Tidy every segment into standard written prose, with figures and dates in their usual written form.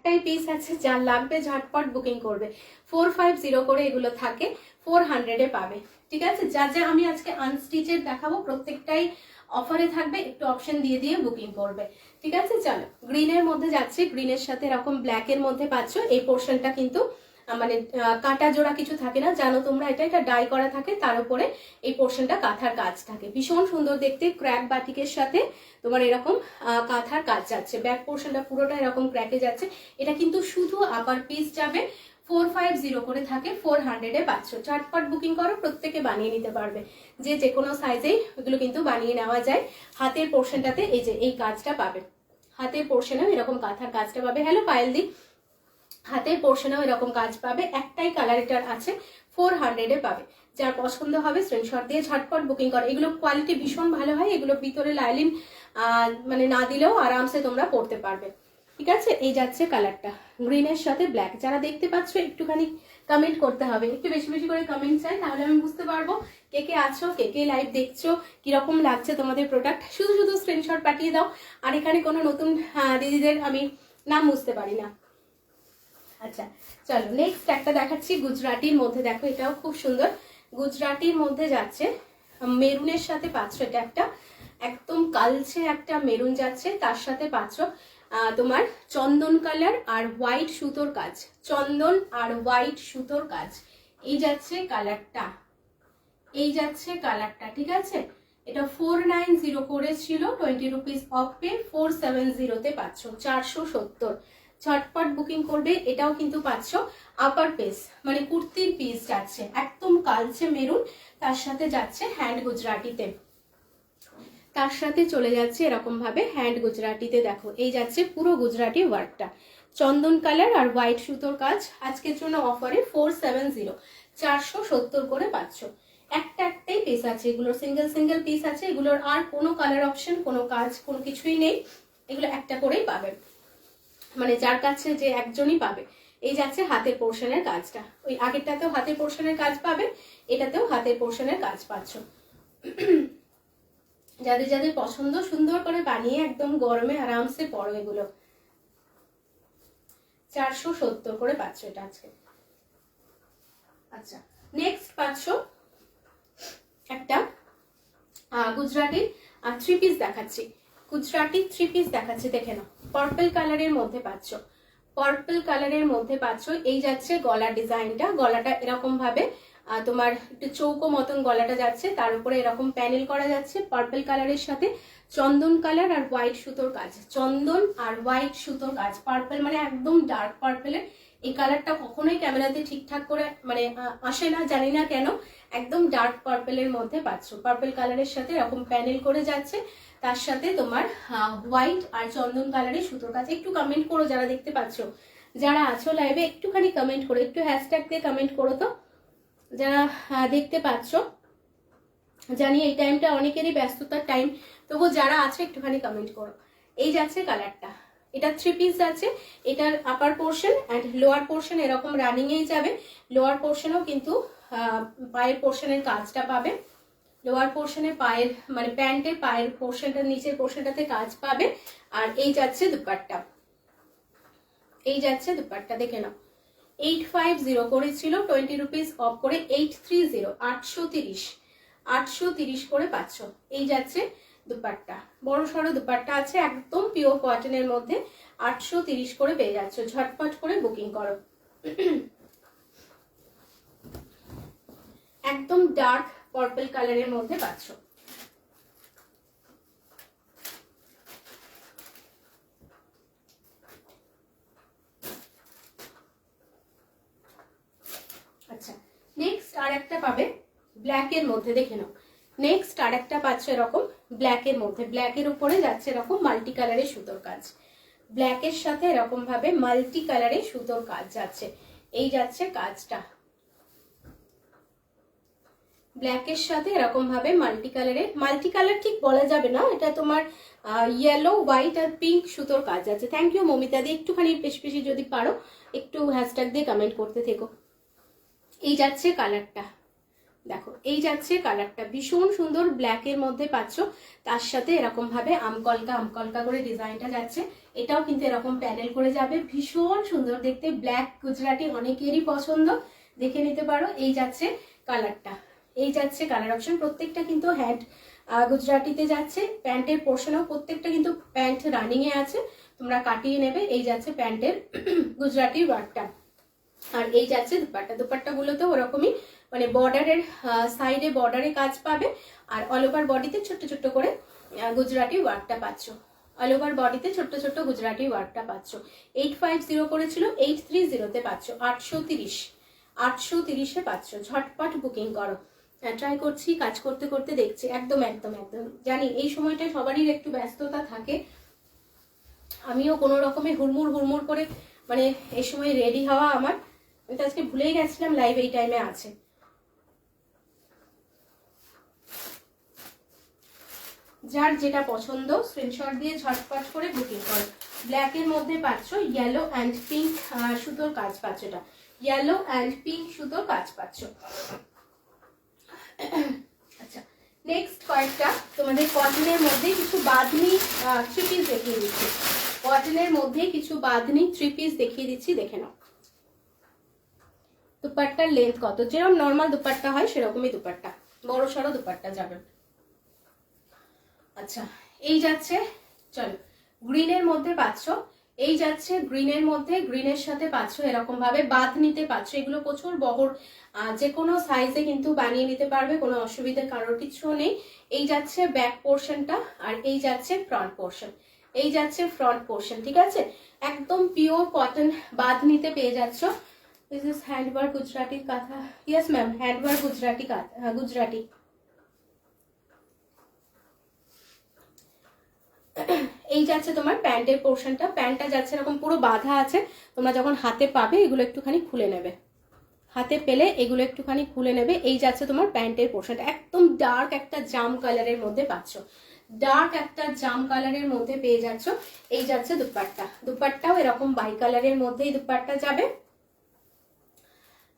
একটাই পিস আছে, যার লাগবে ঝটপট বুকিং করবে। 450 করে এগুলো থাকে, 400-এ পাবে। ঠিক আছে, যা যা আমি আজকে আনস্টিচের দেখাবো প্রত্যেকটাই অফারে থাকবে, একটু অপশন দিয়ে দিয়ে বুকিং করবে। ঠিক আছে, চলো গ্রিনের মধ্যে যাচ্ছে, গ্রিনের সাথে এরকম ব্ল্যাকের মধ্যে পাচ্ছ। এই পোর্শনটা কিন্তু মানে কাটা জোড়া কিছু থাকে না, জানো তোমরা, এটা ডাই করা থাকে, তার উপরে এই পোর্শনটা কাঁথার কাজ থাকে, ভীষণ সুন্দর দেখতে। ক্র্যাক বাটিকের সাথে তোমার এরকম কাঁথার কাজ যাচ্ছে, ব্যাক পোর্শনটা পুরোটা এরকম ক্র্যাকে যাচ্ছে। এটা কিন্তু শুধু আপার পিস যাবে, 450 করে থাকে, 400-এ পাচ্ছ। ঝটপট বুকিং করো, প্রত্যেকে বানিয়ে নিতে পারবে, যে কোনো সাইজেই এগুলো কিন্তু বানিয়ে নেওয়া যায়। হাতের পোর্শনটাতে এই যে এই কাজটা পাবে, হাতের পোর্শনেও এরকম কাঁথার কাজটা পাবে। হ্যালো পায়েল দি, হাতের পোর্শনেও এরকম কাজ পাবে। একটাই কালার এটার আছে, 400-এ পাবে। যার পছন্দ হবে স্ক্রিনশট দিয়ে ঝটপট বুকিং করে। এগুলো কোয়ালিটি ভীষণ ভালো হয়, এগুলো ভিতরে লাইলিন মানে না দিলেও আরামসে তোমরা পরতে পারবে। ঠিক আছে, এই যাচ্ছে কালারটা গ্রিনের সাথে ব্ল্যাক। যারা দেখতে পাচ্ছ একটুখানি কমেন্ট করতে হবে, একটু বেশি বেশি করে কমেন্ট চাই, তাহলে আমি বুঝতে পারবো কে কে আছো, কে কে লাইভ দেখছো, কিরকম লাগছে তোমাদের প্রোডাক্ট। শুধু শুধু স্ক্রিনশট পাঠিয়ে দাও। আর এখানে কোনো নতুন দিদিদের আমি নাম বুঝতে পারি না। আচ্ছা চলো নেক্সট একটা দেখাচ্ছি গুজরাটির মধ্যে। দেখো এটাও খুব সুন্দর, গুজরাটির মধ্যে যাচ্ছে, মেরুনের সাথে পাচ্ছ। এটা একটা একদম কালচে একটা মেরুন যাচ্ছে, তার সাথে পাচ্ছ তোমার চন্দন কালার আর হোয়াইট সুতোর কাজ, চন্দন আর হোয়াইট সুতোর কাজ। এই যাচ্ছে কালারটা, এই যাচ্ছে কালারটা। ঠিক আছে, এটা 490 করেছিল, 20 রুপিস অফ পে 470-তে পাচ্ছ, 470। ঝটপট বুকিং করবে। এটাও কিন্তু পাচ্ছ আপার পিস, মানে কুর্তির পিস যাচ্ছে, একদম কালচে মেরুন, তার সাথে যাচ্ছে হ্যান্ড গুজরাটিতে, তার সাথে চলে যাচ্ছে এরকম ভাবে হ্যান্ড গুজরাটিতে। দেখো এই যাচ্ছে পুরো গুজরাটি ওয়ার্কটা, চন্দন কালার আর হোয়াইট সুতোর কাজ। আজকের জন্য অফারে 470, 470 করে পাচ্ছ। একটাই পিস আছে, এগুলোর সিঙ্গেল সিঙ্গেল পিস আছে, এগুলোর আর কোনো কালার অপশন, কোনো কাজ, কোনো কিছুই নেই, এগুলো একটা করেই পাবেন, মানে যার কাছে যে একজনই পাবে। এই যাচ্ছে হাতের পোর্শনের কাজটা, ওই আগেরটাতেও হাতের পোর্শনের কাজ পাবে, এটাতেও হাতের পোর্শনের কাজ পাচ্ছ। যাদের যাদের পছন্দ সুন্দর করে বানিয়ে একদম গরমে আরামসে পরো এগুলো। 470 করে পাচ্ছ এটা আজকে। আচ্ছা নেক্সট পাচ্ছ একটা গুজরাটি 3 পিস দেখাচ্ছি, গুজরাটি 3 পিস দেখাচ্ছি, দেখে নাও। পার্পল কালারের মধ্যে পাচ্ছ, পার্পল কালারের মধ্যে পাচ্ছ। এই যাচ্ছে গলার ডিজাইনটা, গলাটা এরকম ভাবে তোমার একটু চৌকো মতন গলাটা যাচ্ছে, তার উপরে এরকম প্যানেল করা যাচ্ছে পার্পল কালারের সাথে চন্দন কালার আর হোয়াইট সুতোর কাজ, চন্দন আর হোয়াইট সুতোর কাজ। পার্পল মানে একদম ডার্ক পার্পলের, এই কালারটা কখনোই ক্যামেরাতে ঠিকঠাক করে মানে আসে না, জানি না কেন, একদম ডার্ক পার্পলের মধ্যে পাচ্ছ। পার্পল কালারের সাথে এরকম প্যানেল করে যাচ্ছে, তার সাথে তোমার হোয়াইট আর চন্দন কালারের সুতোর কাজ। একটু কমেন্ট করো যারা দেখতে পাচ্ছ, যারা আছো লাইভে একটুখানি কমেন্ট করো, একটু হ্যাশট্যাগ দিয়ে কমেন্ট করো তো যারা দেখতে পাচ্ছ। জানি এই টাইমটা অনেকেরই ব্যস্ততার টাইম, তবু যারা আছে একটুখানি কমেন্ট করো। এই যাচ্ছে কালারটা, এটা 3 পিস আছে, এটার আপার পোর্শন অ্যান্ড লোয়ার পোর্শন এরকম রানিংয়েই যাবে। লোয়ার পোর্শনেও কিন্তু পায়ের পোর্শনের কাজটা পাবে, লোয়ার পোর্শনে পায়ের মানে প্যান্টের পায়ের পোর্শনটা, নিচের পোর্শনটাতে কাজ পাবে। আর এই যাচ্ছে দুপাট্টা, এই যাচ্ছে দুপাট্টা, দেখে নাও। 850 করেছিল, 20 রুপিস অফ করে 830, 830, 830 করে পাচ্ছ। এই যাচ্ছে দুপাট্টা, বড় সড়ো দুপাট্টা আছে, একদম পিওর কটনের মধ্যে 830 করে পেয়ে যাচ্ছ। ঝটপট করে বুকিং করো। একদম ডার্ক পার্পল কালারের মধ্যে পাচ্ছ। আচ্ছা নেক্সট আর একটা পাবে ব্ল্যাকের মধ্যে, দেখে নাও। নেক্সট আর একটা পাচ্ছ এরকম ব্ল্যাকের মধ্যে, ব্ল্যাকের উপরে যাচ্ছে এরকম মাল্টি কালারের সুতোর কাজ, ব্ল্যাকের সাথে এরকম ভাবে মাল্টি কালারের সুতোর কাজ যাচ্ছে। এই যাচ্ছে কাজটা, ব্ল্যাকের সাথে এরকম ভাবে মাল্টি কালারের, মাল্টি কালার ঠিক বলা যাবে না, এটা তোমার ইয়েলো হোয়াইট আর পিঙ্ক সুতোর কাজ আছে। থ্যাংক ইউ মমিতা দি, একটুখানি বেশি বেশি যদি পারো একটু হ্যাশট্যাগ দিয়ে কমেন্ট করতে থেকো। এই যাচ্ছে কালারটা, দেখো এই যাচ্ছে কালারটা, ভীষণ সুন্দর ব্ল্যাকের মধ্যে পাচ্ছ, তার সাথে এরকম ভাবে আমকলকা করে ডিজাইনটা যাচ্ছে। এটাও কিন্তু এরকম প্যানেল করে যাবে, ভীষণ সুন্দর দেখতে, ব্ল্যাক গুজরাটি অনেকেরই পছন্দ, দেখে নিতে পারো। এই যাচ্ছে কালারটা, এই যাচ্ছে কালার অপশন, প্রত্যেকটা কিন্তু হ্যান্ড গুজরাটিতে যাচ্ছে। প্যান্টের পোর্শনও প্রত্যেকটা কিন্তু প্যান্ট রানিং এ আছে, তোমরা কাটিয়ে নেবে। এই যাচ্ছে প্যান্টের গুজরাটি ওয়ার্কটা, আর এই যাচ্ছে দুপাট্টা। দুপাট্টা গুলোতেও ওরকমই মানে বর্ডারের সাইডে বর্ডারে কাজ পাবে, আর অল ওভার বডিতে ছোট্ট ছোট্ট করে গুজরাটি ওয়ার্কটা পাচ্ছ। অল ওভার বডিতে ছোট্ট ছোট্ট গুজরাটি ওয়ার্কটা পাচ্ছ। 850 করেছিল, 830-তে পাচ্ছ 830, 830-এ পাচ্ছ। ঝটপট বুকিং করো। ট্রাই করছি, কাজ করতে করতে দেখছি। একদম একদম একদম জানি এই সময়টা সবারই একটু ব্যস্ততা থাকে, আমিও কোনো রকমে হুড়মুড় করে মানে এই সময় রেডি হওয়া আমার, আমি তো আজকে ভুলেই গেছিলাম লাইভ এই টাইমে আছে। যার যেটা পছন্দ স্ক্রিনশট দিয়ে ঝটপট করে বুকিং করো। ব্ল্যাকের মধ্যে পাচ্ছ ইয়েলো অ্যান্ড পিঙ্ক সুতোর কাজ পাচ্ছ, এটা ইয়েলো অ্যান্ড পিঙ্ক সুতোর কাজ পাচ্ছ। আচ্ছা, নেক্সট কয়েকটা তোমাদের কটনের মধ্যে কিছু বাঁধনি থ্রি পিস দেখিয়ে দিচ্ছি। কটনের মধ্যে কিছু বাঁধনি থ্রি পিস দেখিয়ে দিচ্ছি, দেখে নাও। দুপাট্টার লেন্থ কত, যেরকম নর্মাল দুপাট্টা হয় সেরকমই দুপাট্টা, বড় সড়ো দুপাট্টা যাবে। আচ্ছা, এই যাচ্ছে, চলো গ্রিনের মধ্যে পাচ্ছ, এই যাচ্ছে গ্রিনের মধ্যে, গ্রিনের সাথে পাচ্ছ এরকম ভাবে বাঁধ নিতে পারছো। এগুলো প্রচুর বহর, যে কোনো সাইজে কিন্তু বানিয়ে নিতে পারবে, কোনো অসুবিধা কারোর কিছু নেই। এই যাচ্ছে ব্যাক পোর্শনটা, আর এই যাচ্ছে ফ্রন্ট পোর্শন, এই যাচ্ছে ফ্রন্ট পোর্শন, ঠিক আছে। একদম পিওর কটন বাঁধ নিতে পেয়ে যাচ্ছ। দিস ইজ হ্যান্ডওয়ার্ক গুজরাটি কাঁথা, ইয়েস ম্যাম, হ্যান্ডওয়ার্ক গুজরাটি কাঁথা, গুজরাটি। এই যাচ্ছে তোমার প্যান্টের পোর্শনটা, প্যান্টটা যাচ্ছে এরকম পুরো বাঁধা আছে, তোমরা যখন হাতে পাবে এগুলো একটুখানি খুলে নেবে, হাতে পেলে এগুলো একটুখানি খুলে নেবে। এই যাচ্ছে তোমার প্যান্টের পোর্শনটা, একদম ডার্ক একটা জাম কালারের মধ্যে পাচ্ছ, ডার্ক একটা জাম কালারের মধ্যে পেয়ে যাচ্ছ। এই যাচ্ছে দুপাট্টা, দুপাট্টাও এরকম বাই কালারের মধ্যেই দুপাট্টা যাবে,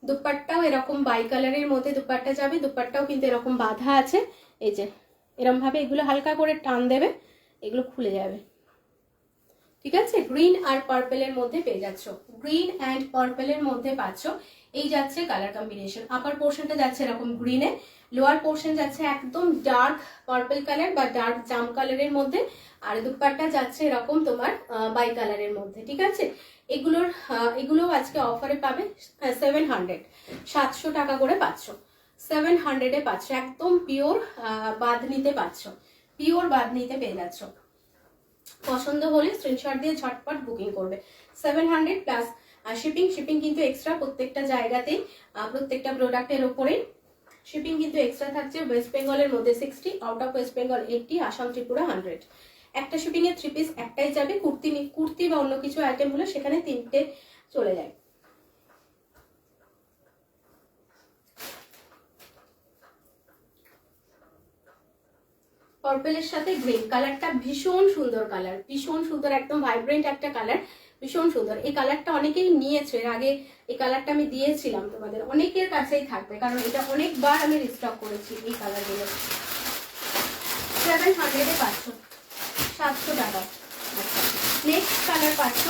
দুপাট্টাও এরকম বাই কালারের মধ্যে দুপাট্টা যাবে। দুপাট্টাও কিন্তু এরকম বাঁধা আছে, এই যে এরকম ভাবে এগুলো হালকা করে টান দেবে, এগুলো খুলে যাবে, ঠিক আছে। গ্রিন আর পার্পেলের মধ্যে পেয়ে যাচ্ছ, গ্রিন অ্যান্ড পার্পেলের মধ্যে পাচ্ছ। এই যাচ্ছে কালার কম্বিনেশন, আপার পোর্শনটা যাচ্ছে এরকম গ্রিনে, লোয়ার পোর্শন যাচ্ছে একদম ডার্ক পার্পল কালার বা ডার্ক জাম কালারের মধ্যে, আর দুপাট্টা যাচ্ছে এরকম তোমার বাই কালারের মধ্যে, ঠিক আছে। এগুলো আজকে অফারে পাবে 700, 700 টাকা করে পাচ্ছ, 700-এ পাচ্ছ। একদম পিওর বাঁধ নিতে পাচ্ছ, পিওর বাঁধ নিতে পেয়ে যাচ্ছ। পছন্দ হলে স্ক্রিনশট দিয়ে ঝটপট বুকিং করবে। 700 প্লাস শিপিং কিন্তু এক্সট্রা প্রত্যেকটা জায়গাতেই, প্রত্যেকটা প্রোডাক্টের ওপরে শিপিং কিন্তু এক্সট্রা থাকছে। ওয়েস্ট বেঙ্গলের মধ্যে 60, out of West Bengal 80, Assam Tripura 100। একটা শিপিং এ 3 পিস একটাই যাবে, কুর্তি বা অন্য কিছু আইটেম হলে সেখানে 3টে চলে যায়। পার্পলের সাথে গ্রিন কালারটা ভীষণ সুন্দর কালার, ভীষণ সুন্দর, একদম ভাইব্রেন্ট একটা কালার, ভীষণ সুন্দর। এই কালারটা অনেকেই নিয়েছে, এর আগে এই কালারটা আমি দিয়েছিলাম তোমাদের, অনেকের কাছেই থাকবে কারণ এটা অনেকবার আমি রিস্টক করেছি এই কালারগুলো। 700-এ পাচ্ছ, 700 টাকা। আচ্ছা, নেক্সট কালার পাচ্ছ,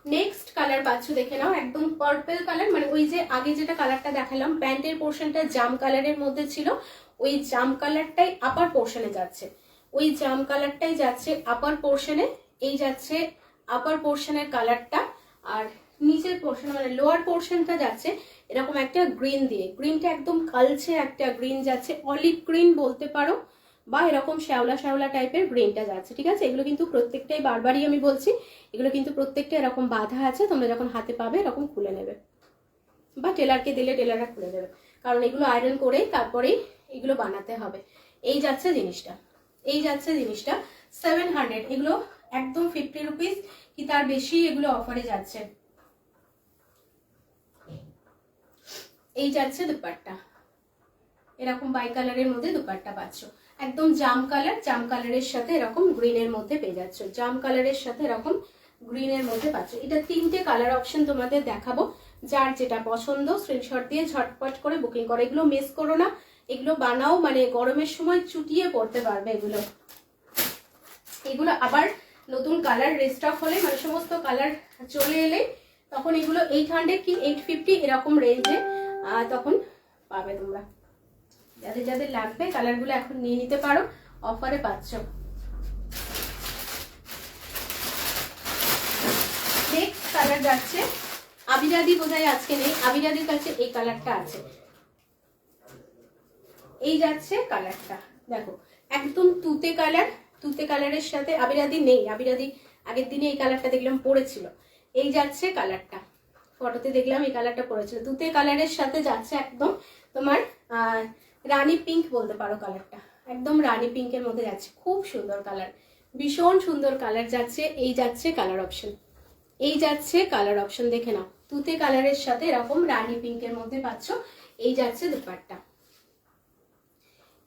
নেক্সট কালার পাচ্ছ দেখে নাও, একদম পার্পল কালার, মানে ওই যে আগে যেটা কালারটা দেখালাম প্যান্টের পোর্শনটা জাম কালারের মধ্যে ছিল, ওই জাম কালারটাই আপার পোর্শনে যাচ্ছে, ওই জাম কালারটাই যাচ্ছে আপার পোর্শনে। এই যাচ্ছে আপার পোর্শনের কালারটা, আর নিচের পোর্শন মানে লোয়ার পোর্শনটা যাচ্ছে এরকম একটা গ্রিন দিয়ে, গ্রিনটা একদম কালচে একটা গ্রিন যাচ্ছে, অলিভ গ্রিন বলতে পারো, বা এরকম শ্যাওলা শ্যাওলা টাইপের গ্রিনটা যাচ্ছে, ঠিক আছে। এগুলো কিন্তু প্রত্যেকটাই বারবারই আমি বলছি, এগুলো কিন্তু প্রত্যেকটা এরকম বাঁধা আছে, তোমরা যখন হাতে পাবে এরকম খুলে নেবে, বা টেলারকে দিলে টেলাররা খুলে দেবে, কারণ এগুলো আয়রন করে তারপরেই এগুলো বানাতে হবে। এই যাচ্ছে জিনিসটা, এই যাচ্ছে জিনিসটা 700, এগুলো একদম 50 রুপিস কি তার বেশি এগুলো অফারে যাচ্ছে। এই যাচ্ছে দুপাট্টা, এরকম বাই কালারের মধ্যে দুপাট্টা পাচ্ছ, একদম জাম কালার, জাম কালারের সাথে এরকম গ্রিনের মধ্যে পেয়ে যাচ্ছ, জাম কালারের সাথে এরকম গ্রিনের মধ্যে পাচ্ছ। এটা 3টে কালার অপশন তোমাদের দেখাবো, যার যেটা পছন্দ স্ক্রিনশট দিয়ে ঝটপট করে বুকিং করো। এগুলো মিস করো না, এগুলো বানাও, মানে গরমের সময় চুটিয়ে পড়তে পারবে এগুলো। এগুলো আবার নতুন কালার রিস্টক হলে, মানে সমস্ত কালার চলে এলে তখন এগুলো 800 কি 850 এরকম রেঞ্জে তখন পাবে তোমরা। যাদের যাদের লাগবে কালারগুলো এখন নিয়ে নিতে পারো, অফারে পাচ্ছ। নেক্সট কালার যাচ্ছে আবিরাদি, বোধহয় আজকে নেই, আবিরাদির কাছে এই কালারটা আছে। এই যাচ্ছে কালারটা, দেখো একদম তুতে কালার, তুতে কালারের সাথে আবিরাদি নেই, আবিরাদি আগের দিনে এই কালারটা দেখলাম পড়েছিল। এই যাচ্ছে কালারটা, ফটোতে দেখলাম এই কালারটা পড়েছিল, তুতে কালারের সাথে যাচ্ছে একদম তোমার রানী পিঙ্ক বলতে পারো কালারটা, একদম রানী পিঙ্কের মধ্যে যাচ্ছে, খুব সুন্দর কালার, ভীষণ সুন্দর কালার যাচ্ছে। এই যাচ্ছে কালার অপশন, এই যাচ্ছে কালার অপশন, দেখে নাও তুতে কালারের সাথে এরকম রানী পিঙ্কের মধ্যে পাচ্ছ। এই যাচ্ছে দুপাট্টা,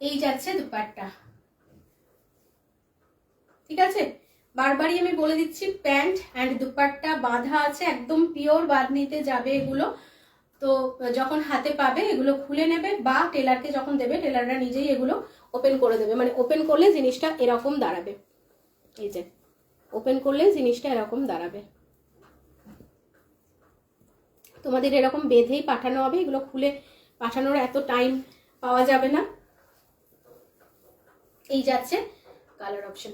এই যাচ্ছে দুপাট্টা, ঠিক আছে। বারবারই আমি বলে দিচ্ছি প্যান্ট অ্যান্ড দুপাট্টা বাঁধা আছে, একদম পিওর বাঁধনিতে যাবে এগুলো। তো যখন হাতে পাবে এগুলো খুলে নেবে, বা টেলারকে যখন দেবে টেলাররা নিজেই এগুলো ওপেন করে দেবে, মানে ওপেন করলে জিনিসটা এরকম দাঁড়াবে, এই যে ওপেন করলে জিনিসটা এরকম দাঁড়াবে। তোমাদের এরকম বেঁধেই পাঠানো হবে, এগুলো খুলে পাঠানোর এত টাইম পাওয়া যাবে না। এই যাচ্ছে কালার অপশন,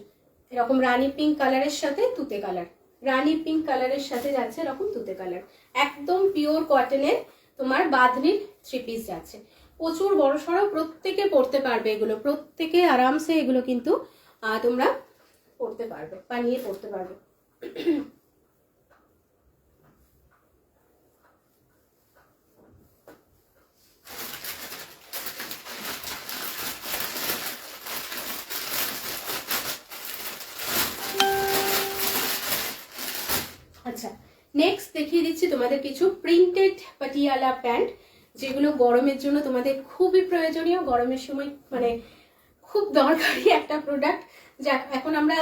এরকম রানী পিঙ্ক কালারের সাথে তুতে কালার, রানী পিঙ্ক কালারের সাথে যাচ্ছে এরকম তুতে কালার, একদম পিওর কটনের তোমার বাঁধনির 3 পিস যাচ্ছে, প্রচুর বড় সড়ো, প্রত্যেকে পরতে পারবে এগুলো, প্রত্যেকে আরামসে এগুলো কিন্তু তোমরা পরতে পারবে, বানিয়ে পরতে পারবে। আচ্ছা, নেক্সট দেখিয়ে দিচ্ছি তোমাদের কিছু প্রিন্টেড পাটিয়ালা প্যান্ট, যেগুলো গরমের জন্য তোমাদের খুবই প্রয়োজনীয়, গরমের সময় মানে খুব দরকারি একটা প্রোডাক্ট। যা এখন আমরা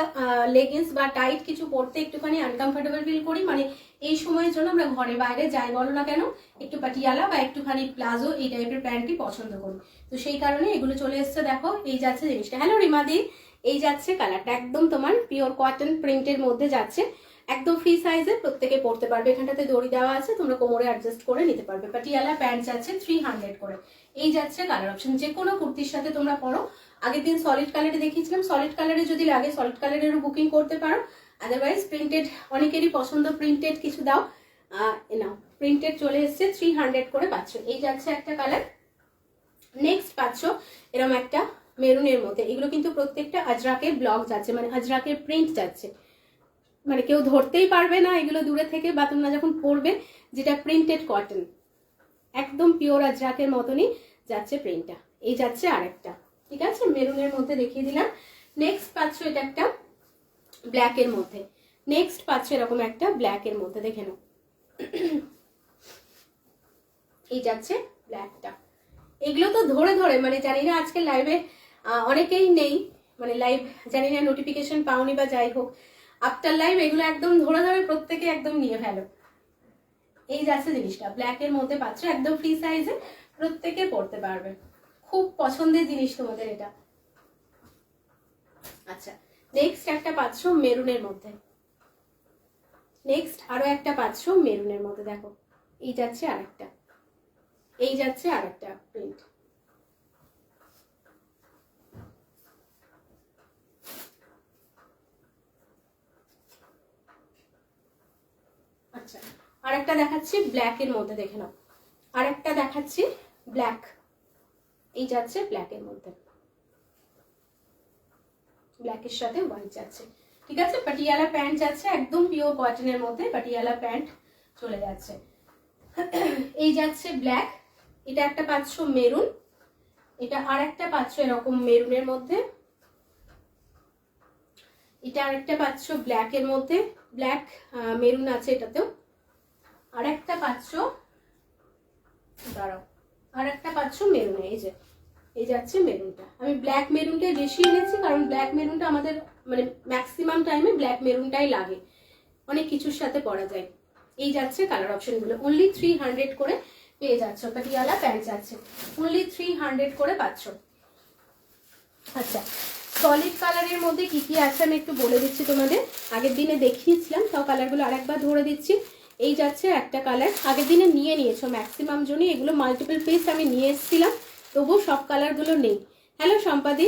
লেগিংস বা টাইট কিছু পরতে একটুখানি আনকমফোর্টেবল ফিল করি, মানে এই সময়ের জন্য আমরা ঘরে বাইরে যাই বলো না কেন একটু পাটিয়ালা বা একটুখানি প্লাজো এই টাইপের প্যান্টই পছন্দ করি, তো সেই কারণে এগুলো চলে এসছে। দেখো এই যাচ্ছে জিনিসটা, হ্যালো রিমাদি, এই যাচ্ছে কালারটা, একদম তোমার পিওর কটন প্রিন্টের মধ্যে যাচ্ছে, একদম ফ্রি সাইজের, প্রত্যেকে পরতে পারবে। এখানটাতে দড়ি দেওয়া আছে, তোমরা কোমরে অ্যাডজাস্ট করে নিতে পারবে। পাটিয়ালা প্যান্ট যাচ্ছে 300 করে। এই যাচ্ছে কালার অপশন, যে কোনো কুর্তির সাথে তোমরা পরো। আগের দিন সলিড কালারে দেখিয়েছিলাম, সলিড কালারে যদি লাগে সলিড কালারেরও বুকিং করতে পারো, আদারওয়াইজ প্রিন্টেড অনেকেরই পছন্দ, প্রিন্টেড কিছু দাও, নাও প্রিন্টেড চলে এসছে 300 করে পাচ্ছ। এই যাচ্ছে একটা কালার। নেক্সট পাচ্ছ এরকম একটা মেরুনের মধ্যে, এগুলো কিন্তু প্রত্যেকটা আজরাকের ব্লক যাচ্ছে, মানে আজরাকের প্রিন্ট যাচ্ছে, মানে কেউ ধরতেই পারবে না এগুলো দূরে থেকে, বা তোমরা যখন পরবে, যেটা প্রিন্টেড কটন, একদম পিওর আজরাকের মতনই যাচ্ছে প্রিন্টটা। এই যাচ্ছে আরেকটা, ঠিক আছে, মেরুনের মধ্যে দেখিয়ে দিলাম। নেক্সট পাচ্ছ এটা একটা ব্ল্যাকের মধ্যে, নেক্সট পাচ্ছ এরকম একটা ব্ল্যাকের মধ্যে, দেখে নাও এই যাচ্ছে ব্ল্যাকটা। এগুলো তো ধরে ধরে, মানে জানি না আজকে লাইভে অনেকেই নেই, মানে লাইভ জানি না নোটিফিকেশন পাওনি বা যাই হোক, আফটার লাইভ এগুলো একদম ধরে ধরে প্রত্যেকে একদম নিয়ে ফেলো। এই যাচ্ছে জিনিসটা, ব্ল্যাকের মধ্যে পাচ্ছ, একদম ফ্রি সাইজে, প্রত্যেকে পরতে পারবে, খুব পছন্দের জিনিস তোমাদের এটা। আচ্ছা, নেক্সট একটা পাচ্ছ মেরুনের মধ্যে, নেক্সট আরো একটা পাচ্ছ মেরুনের মধ্যে, দেখো এই যাচ্ছে আরেকটা, এই যাচ্ছে আরেকটা প্রিন্ট। আচ্ছা, আরেকটা দেখাচ্ছি ব্ল্যাকের মধ্যে, দেখে নাও, আরেকটা দেখাচ্ছি ব্ল্যাক, এই যাচ্ছে ব্ল্যাকের মধ্যে, ব্ল্যাকের সাথে হোয়াইট যাচ্ছে, ঠিক আছে। পাটিয়ালা প্যান্ট যাচ্ছে একদম পিওর কটনের মধ্যে, পাটিয়ালা প্যান্ট চলে যাচ্ছে। এই যাচ্ছে ব্ল্যাক, এটা একটা পাচ্ছ মেরুন, এটা আর একটা পাচ্ছ এরকম মেরুনের মধ্যে, এটা আরেকটা পাচ্ছ ব্ল্যাকের মধ্যে, ব্ল্যাক মেরুন আছে এটাতেও, আর একটা পাচ্ছ, দাঁড়াও, আর একটা পাচ্ছ মেরুনে, এই যে এই যাচ্ছে মেরুনটা। আমি ব্ল্যাক মেরুনটাই বেশি এনেছি, কারণ ব্ল্যাক মেরুনটা আমাদের মানে ম্যাক্সিমাম টাইমে ব্ল্যাক মেরুনটাই লাগে, অনেক কিছুর সাথে পরা যায়। এই যাচ্ছে কালার অপশনগুলো, অনলি 300 করে পেয়ে যাচ্ছ। পাটিয়ালা প্যান্ট যাচ্ছে অনলি 300 করে পাচ্ছ। আচ্ছা, সলিড কালারের মধ্যে কি কি আছে আমি একটু বলে দিচ্ছি তোমাদের, আগের দিনে দেখিয়েছিলাম, তাও কালারগুলো আরেকবার ধরে দিচ্ছি। এই যাচ্ছে একটা কালার, আগের দিনে নিয়ে নিয়েছো ম্যাক্সিমাম জনই, এগুলো মাল্টিপল পিস আমি নিয়ে এসেছিলাম, তবুও সব কালারগুলো নেই। হ্যালো সম্পাদি।